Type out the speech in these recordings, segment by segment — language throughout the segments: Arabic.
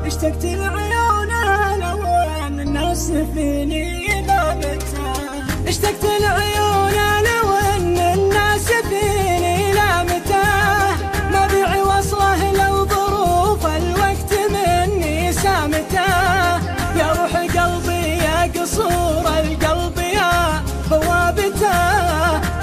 اشتقت لعيونه لو الناس فيني لامتها، اشتقت لعيونه لو ان الناس فيني لامتها، ما بيعي وصله لو ظروف الوقت مني سامتها، يا روح قلبي يا قصور القلب يا بوابته،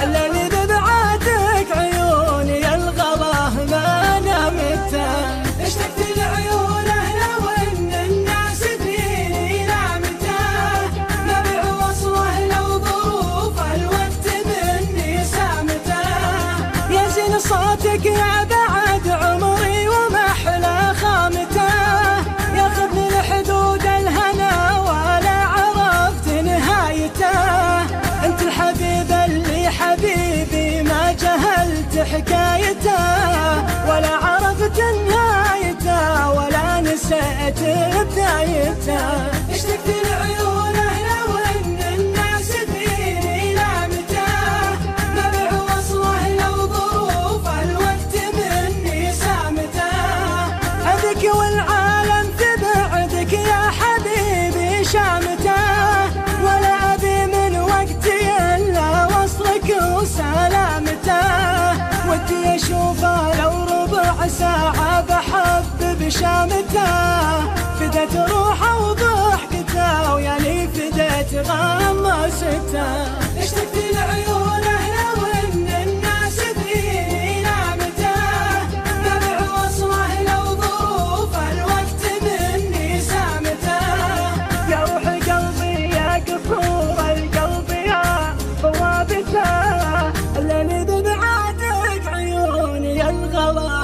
الليل ببعادك عيوني الغلا ما نامتها، اشتقت لعيونه لو ان الناس فيني لامتها، ما بيع وصله لو ظروف الوقت مني سامتها، يا زين صوتك يا بعد عمري ومحلى خامته، ياخذني لحدود الهنا ولا عرفت نهايته، انت الحبيب اللي حبيبي ما جهلت حكايته، ولا عرفت نهايته ولا نسيت بدايته، اشتقت لعيونه لو ان الناس فيني لامته، ما بيع وصله لو ظروف الوقت مني سامته، عندك والعالم في بعدك يا حبيبي شامته، ولا ابي من وقتي الا وصلك وسلامته، ودي اشوفه لو ربع ساعة بحب بشامته، فديت روحه وضحكته ويا لي فديت غمسته، اشتقت لعيونه لو ان الناس فيني لامته، ما بيع وصله لو ظروف الوقت مني سامته، يا روح قلبي يا قصور القلب يا بوابته، الليل ببعادك عيوني الغلا